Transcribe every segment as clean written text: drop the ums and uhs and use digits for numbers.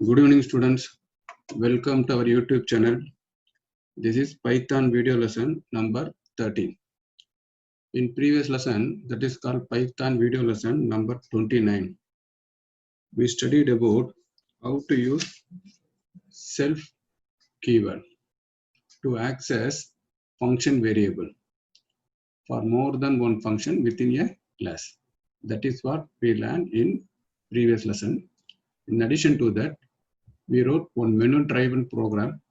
Good evening, students. Welcome to our YouTube channel. This is Python video lesson number 13. In previous lesson, that is called Python video lesson number 29, we studied about how to use self keyword to access function variable for more than one function within a class. That is what we learned in previous lesson. In addition to that, we wrote one menu-driven program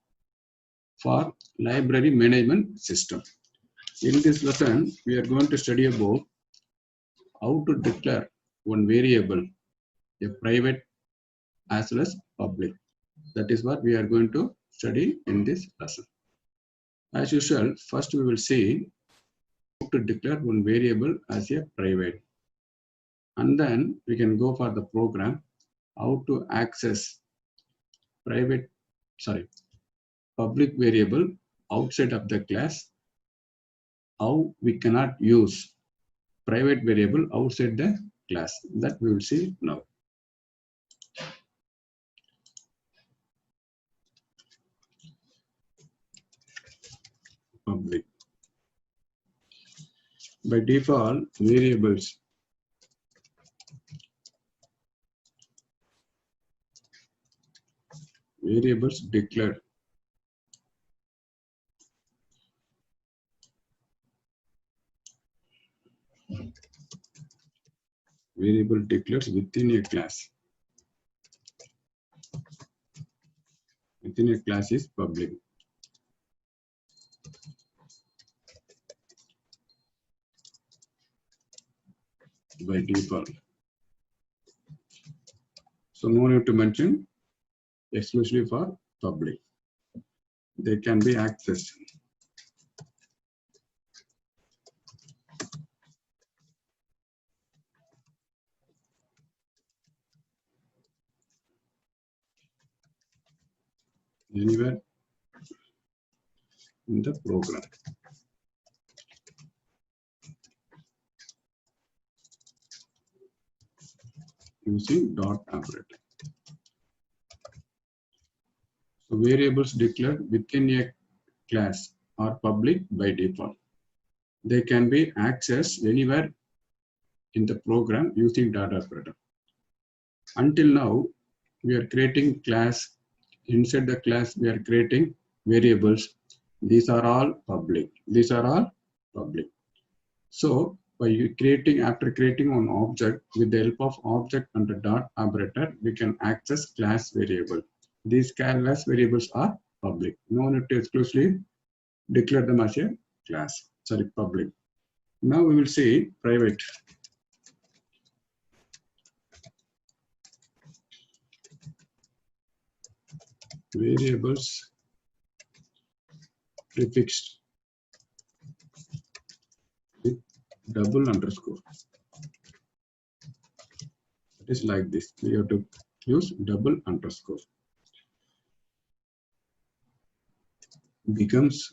for library management system. In this lesson, we are going to study about how to declare one variable, a private as well as public. That is what we are going to study in this lesson. As usual, first we will see how to declare one variable as a private. And then we can go for the program, how to access public variable outside of the class, how we cannot use private variable outside the class. That we will see now. Public. By default, variables declared variable declared within a class. Within a class is public. By default. So no need to mention exclusively for public. They can be accessed. Anywhere in the program. Using dot operator. So variables declared within a class are public by default. They can be accessed anywhere in the program using dot operator. Until now, we are creating class. Inside the class, we are creating variables. These are all public. These are all public. So after creating one object with the help of object and the dot operator, we can access class variable. These class variables are public. No need to exclusively declare them as a class. Public. Now we will see private. Variables prefixed with double underscore. It is like this. We have to use double underscore. Becomes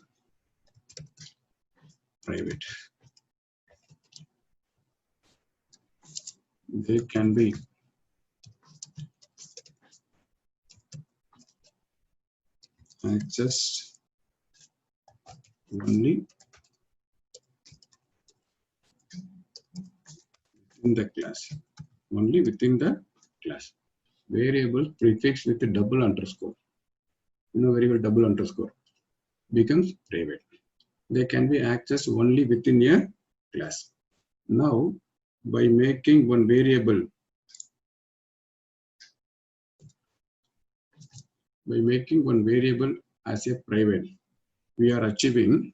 private. They can be accessed only within the class. Only within the class. Variable prefixed with a double underscore. You know very well double underscore. Becomes private. They can be accessed only within a class. Now, by making one variable as a private, we are achieving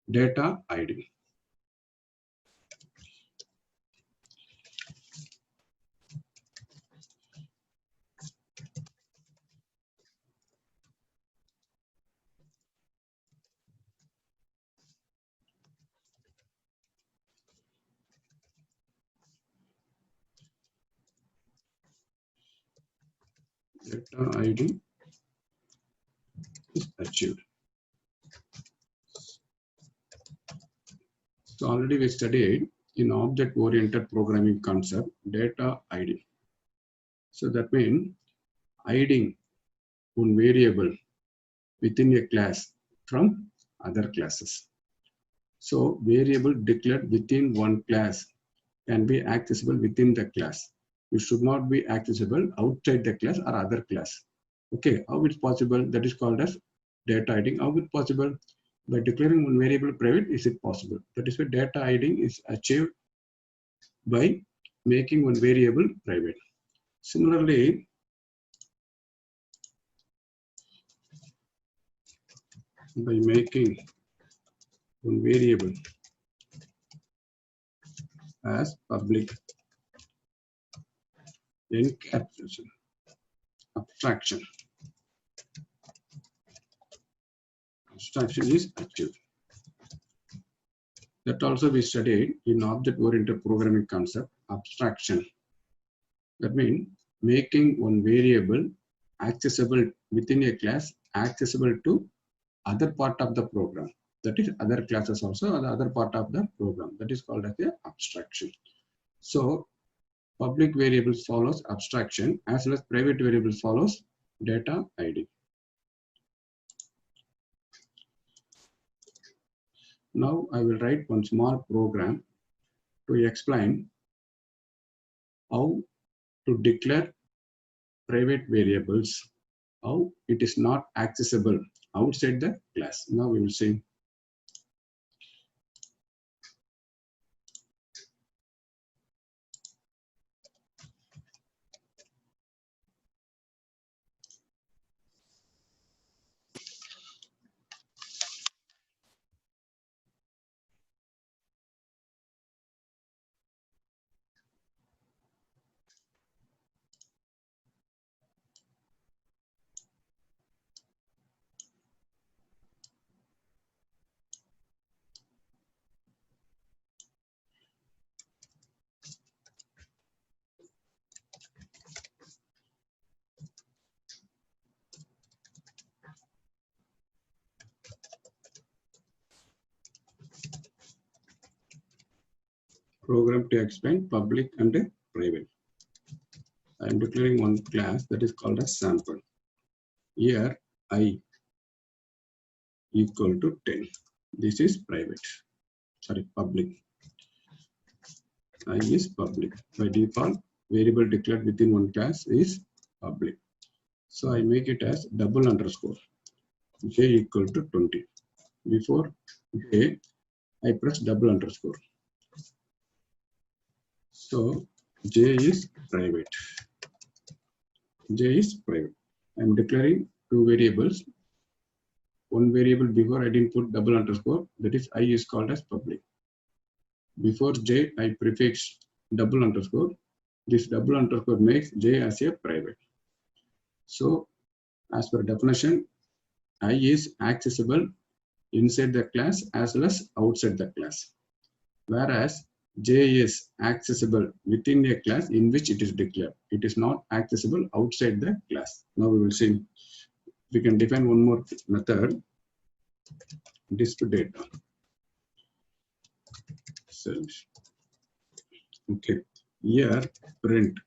data ID. Data ID is achieved. So already we studied in object-oriented programming concept data ID. So that means hiding one variable within a class from other classes. So variable declared within one class can be accessible within the class. It should not be accessible outside the class or other class. Okay, how it's possible? That is called as data hiding. How it's possible? By declaring one variable private, is it possible? That is why data hiding is achieved by making one variable private. Similarly, by making one variable as public encapsulation, abstraction is achieved. That also we studied in object-oriented programming concept, abstraction. That means making one variable accessible within a class, accessible to other part of the program. That is other classes also, or the other part of the program. That is called as the abstraction. So public variables follows abstraction, as well as private variables follows data hiding. Now I will write one small program to explain how to declare private variables, how it is not accessible outside the class. Now we will see. Program to explain public and private. I am declaring one class that is called as sample. Here I equal to 10. This is private. Sorry, public. I is public. By default, variable declared within one class is public. So I make it as double underscore j equal to 20. Before j, I press double underscore. So j is private. J is private. I am declaring two variables. One variable before I didn't put double underscore, that is I is called as public. Before j, I prefix double underscore. This double underscore makes j as a private. So as per definition, I is accessible inside the class as well as outside the class. Whereas j is accessible within a class in which it is declared. It is not accessible outside the class. Now we will see. We can define one more method. Disp data. Search. Okay. Here print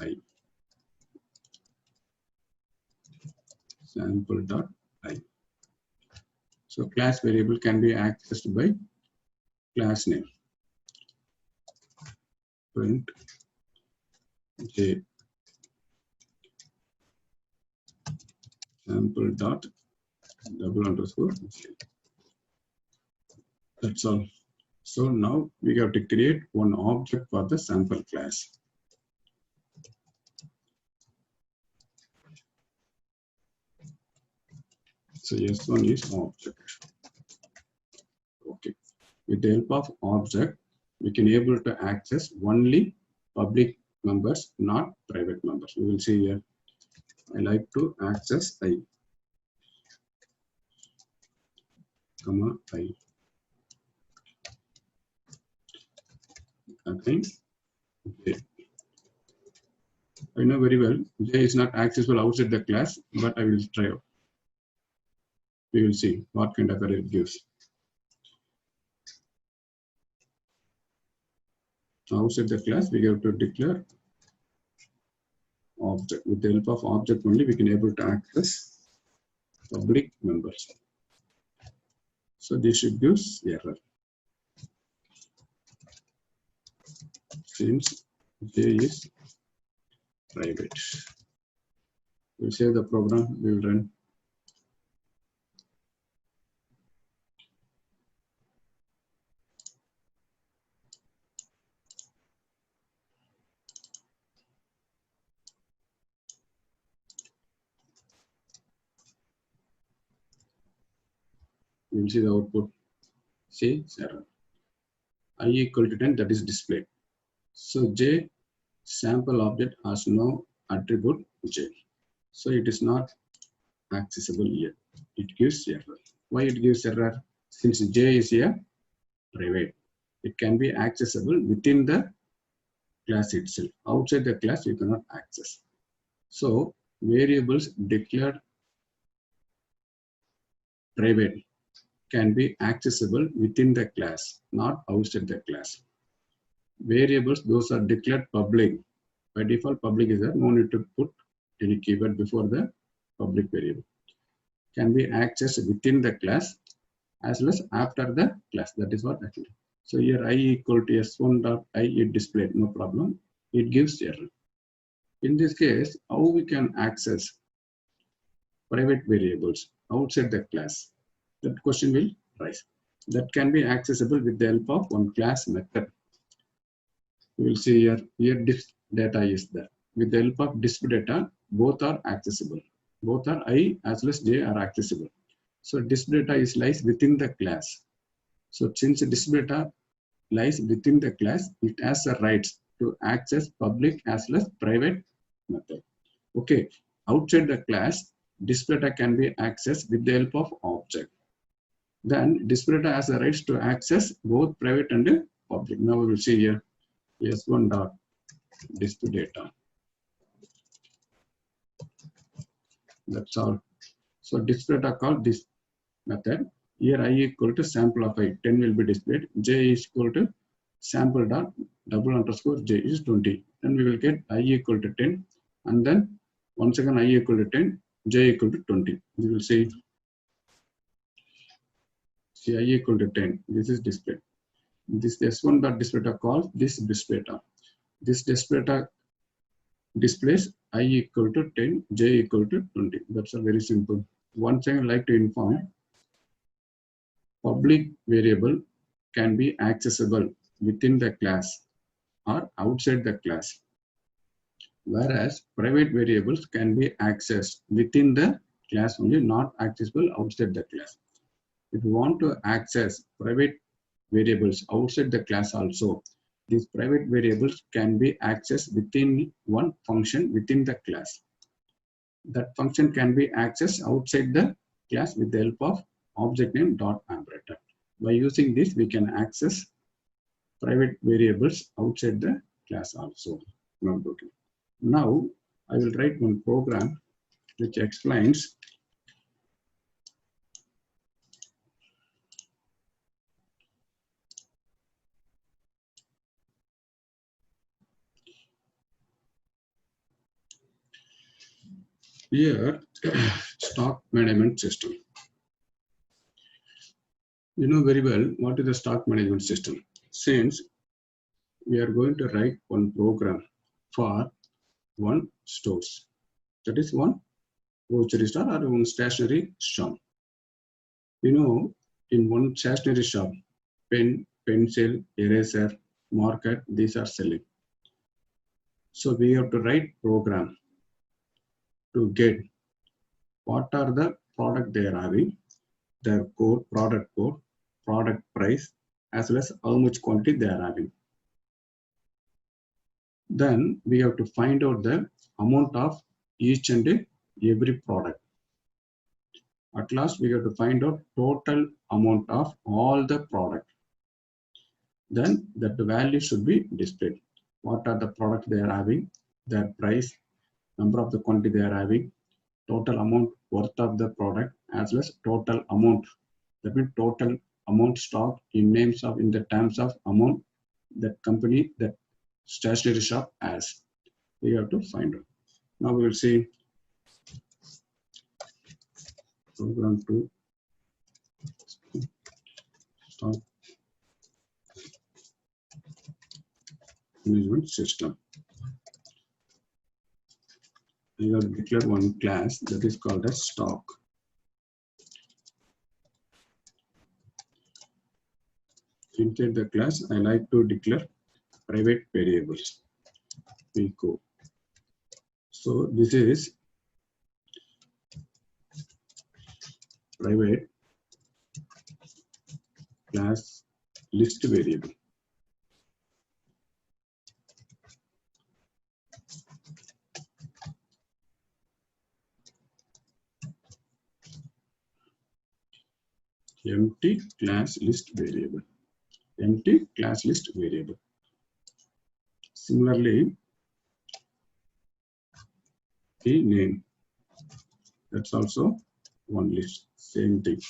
I sample dot I. So class variable can be accessed by class name. Print j sample dot double underscore j. That's all. So now we have to create one object for the sample class. So S1 is object. Okay. With the help of object, we can able to access only public members, not private members. We will see here. I like to access I, comma I. Okay. J. I know very well J is not accessible outside the class, but I will try out. We will see what kind of error it gives. Outside the class, we have to declare object. With the help of object only, we can able to access public members. So this should give error. Since J is private. We'll save the program, we will run. You will see the output. See error. I equal to 10, that is displayed. So J sample object has no attribute J. So it is not accessible yet. It gives error. Why it gives error? Since J is a private, it can be accessible within the class itself. Outside the class, you cannot access. So variables declared private can be accessible within the class, not outside the class. Variables, those are declared public. By default, public is there. No need to put any keyword before the public variable. Can be accessed within the class as well as after the class. That is what actually. So here I equal to s1 dot I, it displayed, no problem. It gives error. In this case, how we can access private variables outside the class? That question will rise. That can be accessible with the help of one class method. You will see here disp data is there. With the help of disp data, both are accessible. Both are I as well as J are accessible. So disp data is lies within the class. So since disp data lies within the class, it has the rights to access public as well as private method. Okay, outside the class, disp data can be accessed with the help of object. Then disp data has the rights to access both private and public. Now we will see here s1 dot disp data. That's all. So disp data called this method. Here I equal to sample of I, 10 will be displayed. J is equal to sample dot double underscore J is 20. Then we will get I equal to 10. And then once again I equal to 10, J equal to 20. We will see I equal to 10. This is displayed. This s1 dot disp data calls this disp data. This disp data displays I equal to 10, J equal to 20. That's a very simple. Once I would like to inform, public variable can be accessible within the class or outside the class, whereas private variables can be accessed within the class only, not accessible outside the class. If you want to access private variables outside the class also, these private variables can be accessed within one function within the class. That function can be accessed outside the class with the help of object name dot operator. By using this, we can access private variables outside the class also. Now, I will write one program which explains here stock management system. You know very well what is the stock management system. Since we are going to write one program for one stores, that is one grocery store or one stationery shop. You know, in one stationery shop, pen, pencil, eraser, marker, these are selling. So we have to write program to get what are the product they are having, their code, product price, as well as how much quantity they are having. Then we have to find out the amount of each and every product. At last, we have to find out total amount of all the product. Then that the value should be displayed. What are the products they are having, their price, number of the quantity they are having, total amount worth of the product, as well as total amount. That means total amount stock in the terms of amount that company, that stationery shop as. We have to find out. Now we will see program to stock management system. I have declared one class that is called as stock. Inside the class, I like to declare private variables. Pico. So this is private class list variable. Empty class list variable. Empty class list variable. Similarly, the name. That's also one list. Same thing.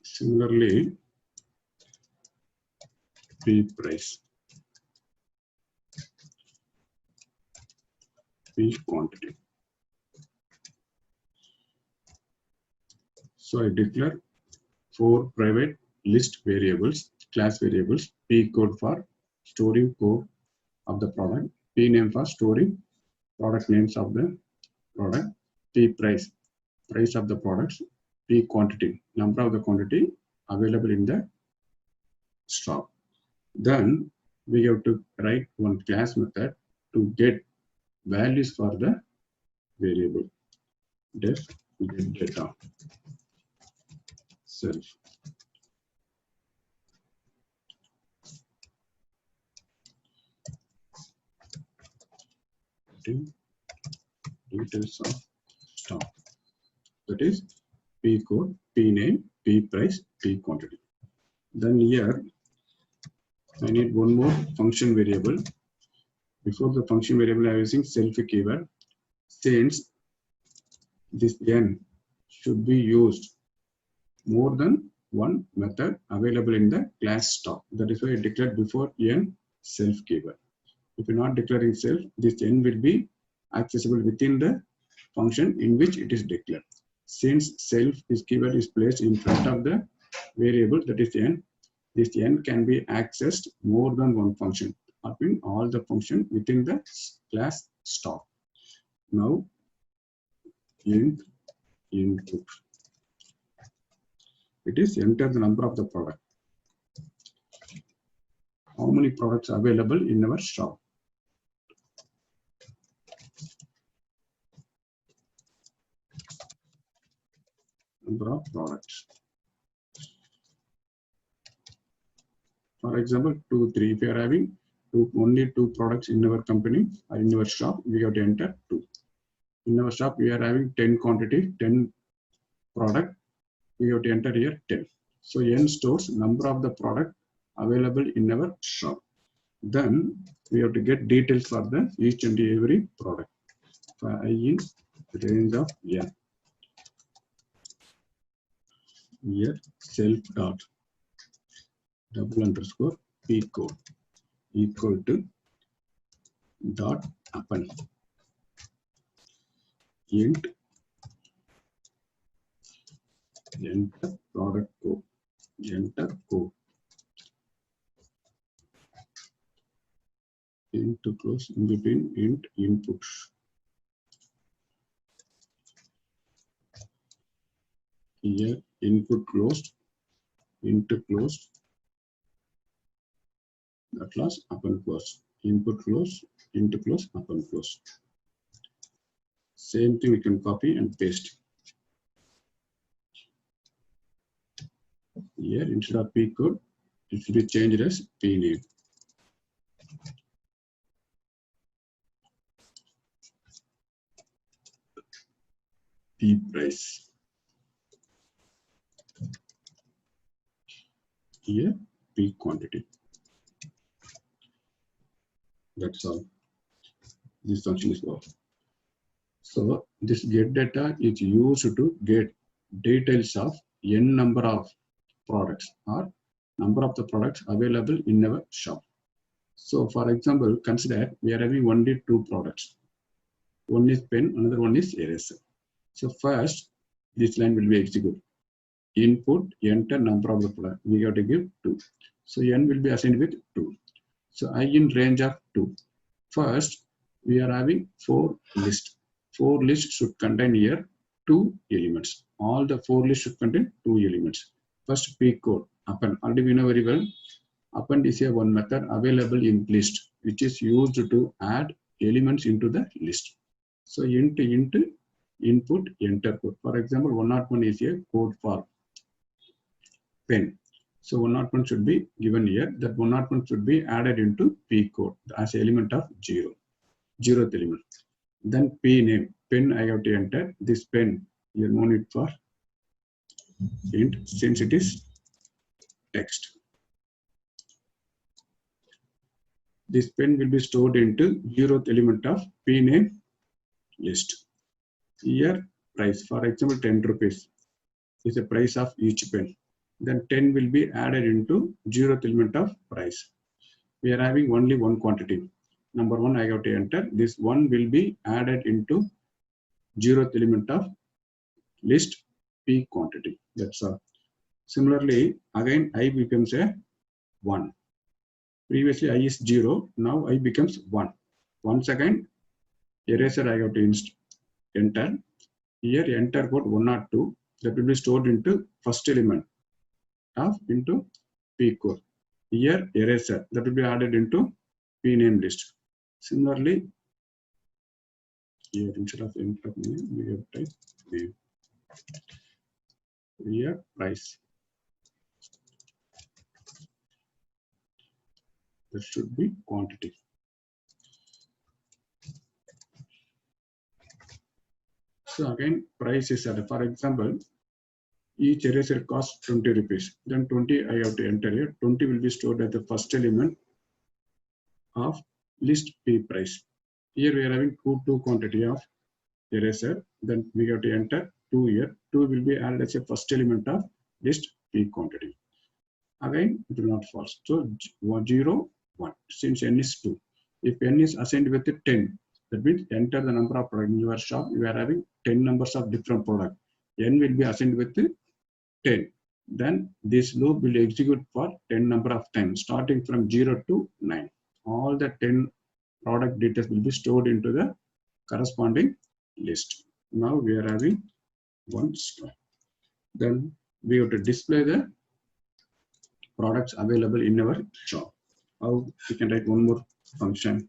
Similarly, P price, P quantity. So I declare 4 private list variables, class variables, P code for storing code of the product, P name for storing product names of the product, P price, price of the products, P quantity, number of the quantity available in the stock. Then we have to write one class method to get values for the variable. Def get data self. Details of stock. That is P code, P name, P price, P quantity. Then here I need one more function variable. Before the function variable, I am using self keyword. Since this n should be used more than one method available in the class stock. That is why I declared before n self keyword. If you're not declaring self, this n will be accessible within the function in which it is declared. Since self is keyword is placed in front of the variable, that is n, this n can be accessed more than one function, or in all the function within the class stock. Now int input. It is enter the number of the product. How many products are available in our shop? Number of products. For example, 2, 3. If you are having only 2 products in our company or in our shop, we have to enter 2. In our shop, we are having 10 quantity, 10 product. We have to enter here 10. So n stores number of the product available in our shop. Then we have to get details for the each and every product. I in range of n. Here self dot double underscore p code equal to dot append int enter product code, enter code into close in between int inputs. Here input closed, into closed, at last append closed, input close, into close, append close. Same thing we can copy and paste. Here instead of p code, it should be changed as p name. P price. Here p quantity. That's all. This function is over. So this get data is used to get details of n number of products or number of the products available in our shop. So for example, consider we are having only two products. One is pen, another one is eraser. So first, this line will be executed. Input, enter number of the product. We have to give 2. So n will be assigned with 2. So I in range of 2. First, we are having 4 lists. 4 lists should contain here 2 elements. All the 4 lists should contain 2 elements. First, P code, append. Already we know very well. Append is a one method available in list, which is used to add elements into the list. So int input enter code. For example, 101 is a code for pen. So 101 should be given here. That 101 should be added into P code as element of 0, 0th element. Then P name, pen I have to enter. This pen, you no need for int since it is text. This pen will be stored into 0th element of P name list. Here price, for example, 10 rupees is the price of each pen. Then 10 will be added into 0th element of price. We are having only one quantity. Number 1 I have to enter. This 1 will be added into 0th element of list P quantity. That's all. Similarly, again I becomes a 1. Previously I is 0. Now I becomes 1. Once again, eraser I have to enter. Here enter code 102. That will be stored into first element of into P code. Here eraser that will be added into P name list. Similarly, here instead of enter name, we have type name. Here price. That should be quantity. So again, price is added. For example, each eraser costs 20 rupees. Then 20 I have to enter here. 20 will be stored as the first element of list P price. Here we are having two quantity of eraser. Then we have to enter 2 here. 2 will be added as a first element of list P quantity. Again, it will not false. So 0, 1. Since n is 2. If n is assigned with 10, that means enter the number of products in your shop. You are having 10 numbers of different products. N will be assigned with 10. Then this loop will execute for 10 number of times, starting from 0 to 9. All the 10 product details will be stored into the corresponding list. Now we are having one stop. Then we have to display the products available in our shop. How we can write one more function,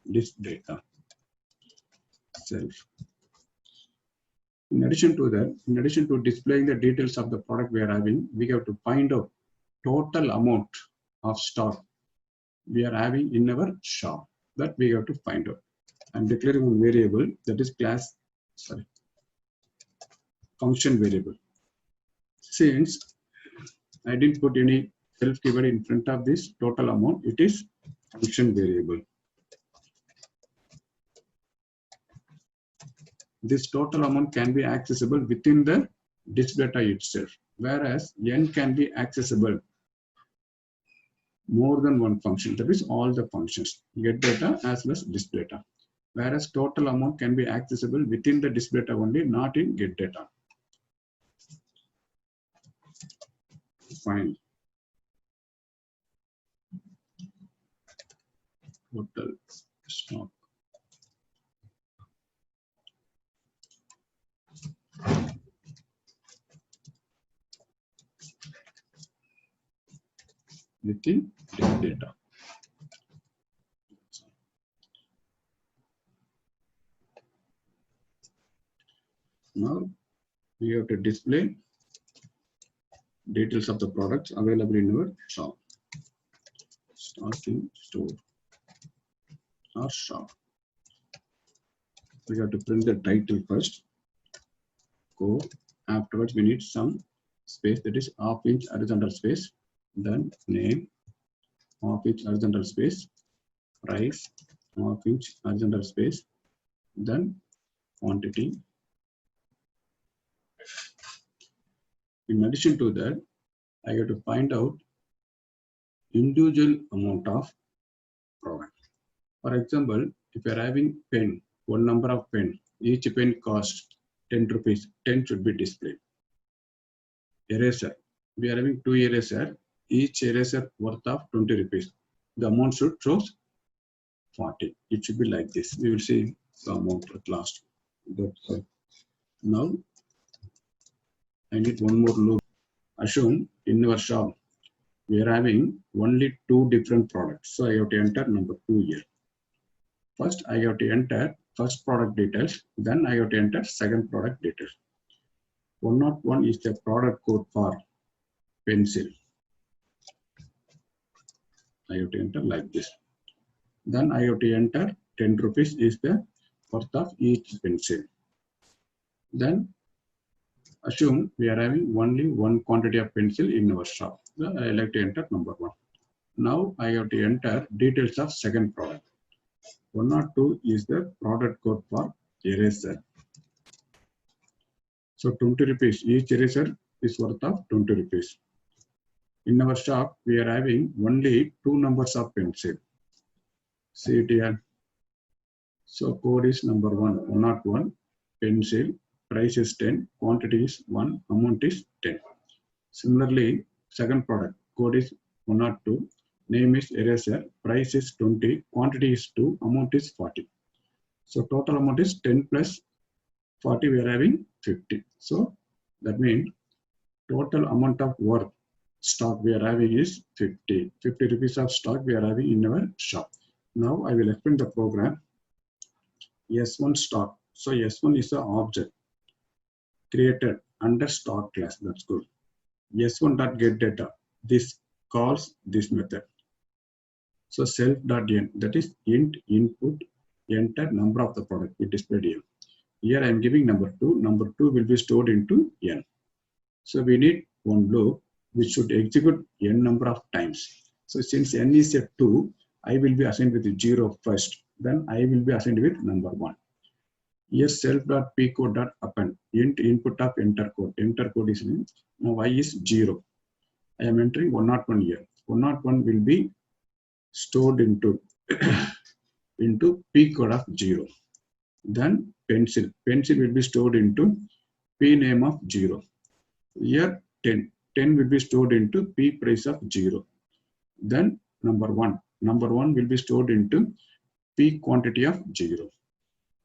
list data self. In addition to that, in addition to displaying the details of the product we are having, we have to find out total amount of stock we are having in our shop. That we have to find out. I'm declaring one variable that is function variable. Since I didn't put any self keyword in front of this total amount, it is function variable. This total amount can be accessible within the display data itself, whereas n can be accessible more than one function. That is all the functions, get data as well as display data. Whereas total amount can be accessible within the display data only, not in get data. Find total stock. Within this data. Now we have to display details of the products available in our shop. Starting store or shop. We have to print the title first. Go. Afterwards, we need some space, that is half-inch horizontal space. Then name, half-inch horizontal space. price, half-inch horizontal space, then quantity. In addition to that, I have to find out individual amount of product. For example, if you are having pen, one number of pen, each pen costs 10 rupees, 10 should be displayed. Eraser, we are having 2 eraser, each eraser worth of 20 rupees. The amount should show 40. It should be like this. We will see the amount at last. Now, I need one more loop. Assume in our shop, we are having only 2 different products. So I have to enter number 2 here. First, I have to enter first product details. Then I have to enter second product details. 101 is the product code for pencil. I have to enter like this. Then I have to enter 10 rupees is the worth of each pencil. Then assume we are having only one quantity of pencil in our shop. So I like to enter number 1. Now I have to enter details of second product. 102 is the product code for eraser. So 20 rupees, each eraser is worth of 20 rupees. In our shop, we are having only 2 numbers of pencil. See it here. So code is number 1, 101, pencil, price is 10, quantity is 1, amount is 10. Similarly, second product, code is 102, name is eraser, price is 20, quantity is 2, amount is 40. So total amount is 10 plus 40, we are having 50. So that means total amount of work stock we are having is 50. 50 rupees of stock we are having in our shop. Now I will explain the program. S1 stock. So S1 is an object created under stock class. That's good. S1.getData. This calls this method. So self.n, that is int input enter number of the product we displayed here. Here I am giving number 2. Number 2 will be stored into n. So we need one loop which should execute n number of times. So since n is a 2, I will be assigned with 0 first. Then I will be assigned with number 1. Here self.pcode.append int input of enter code. Enter code is in. Now I is 0. I am entering 101 here. 101 will be stored into into p code of 0. Then pencil. Pencil will be stored into p name of 0. Here 10. 10 will be stored into p price of 0. Then number 1. Number 1 will be stored into p quantity of 0.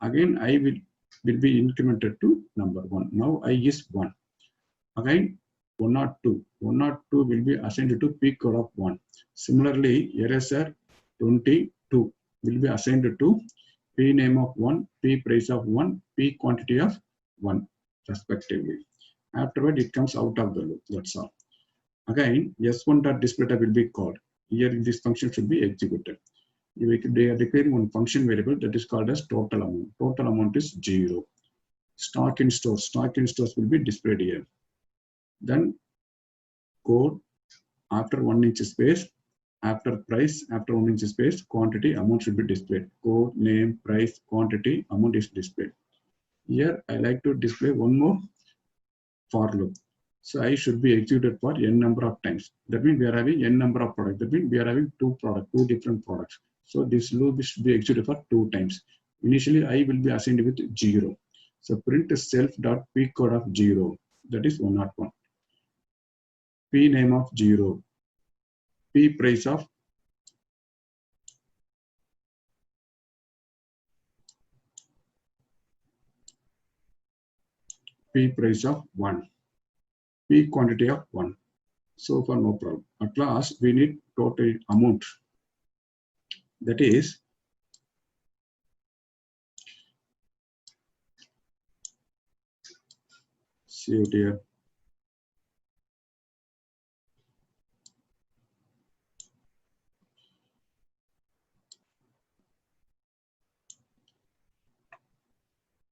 Again I will be incremented to number 1. Now I is 1. Again 102. 102 will be assigned to p code of 1. Similarly, eraser 22 will be assigned to p name of 1, p price of 1, p quantity of 1 respectively. Afterward it comes out of the loop. That's all. Again s1.displayType will be called. Here this function should be executed. They are declaring one function variable that is called as total amount. Total amount is 0. Stock in stores. Stock in stores will be displayed here. Then code after 1 inch space, after price, after 1 inch space, quantity, amount should be displayed. Code, name, price, quantity, amount is displayed. Here I like to display one more for loop. So I should be executed for n number of times. That means we are having n number of products. That means we are having 2 different products. So this loop should be executed for 2 times. Initially I will be assigned with 0. So print self.p code of 0. That is 101. P name of 0. P price of P price of 1. P quantity of 1. So far no problem. At last we need total amount. That is see it here.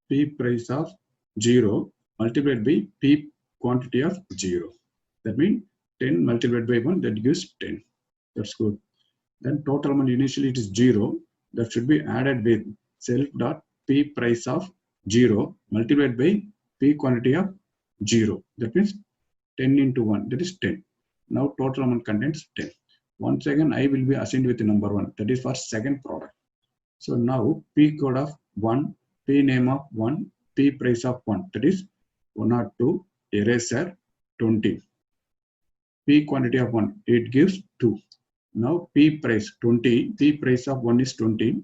P price of 0 multiplied by P quantity of 0. That means 10 multiplied by 1, that gives 10. That's good. Then total amount initially it is 0. That should be added with self dot p price of 0 multiplied by p quantity of 0. That means 10 into 1, that is 10. Now total amount contains 10. Once again, I will be assigned with the number 1, that is for second product. So now p code of 1, p name of 1, p price of 1, that is 102, eraser 20. P quantity of 1, it gives 2. Now p price 20, p price of 1 is 20,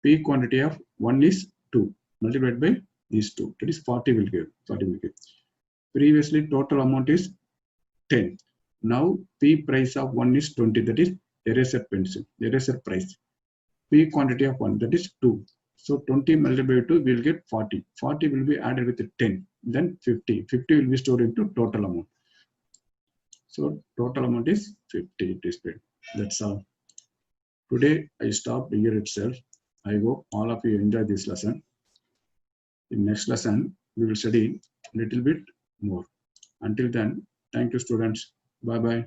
p quantity of 1 is 2, multiplied by these 2, that is 40 will give. Previously total amount is 10. Now p price of 1 is 20, that is eraser pencil, eraser price. P quantity of 1, that is 2. So 20 multiplied by 2 will get 40. 40 will be added with 10, then 50. 50 will be stored into total amount. So total amount is 50 displayed. That's all. Today I stopped here itself. I hope all of you enjoy this lesson. In next lesson, we will study a little bit more. Until then, thank you students. Bye bye.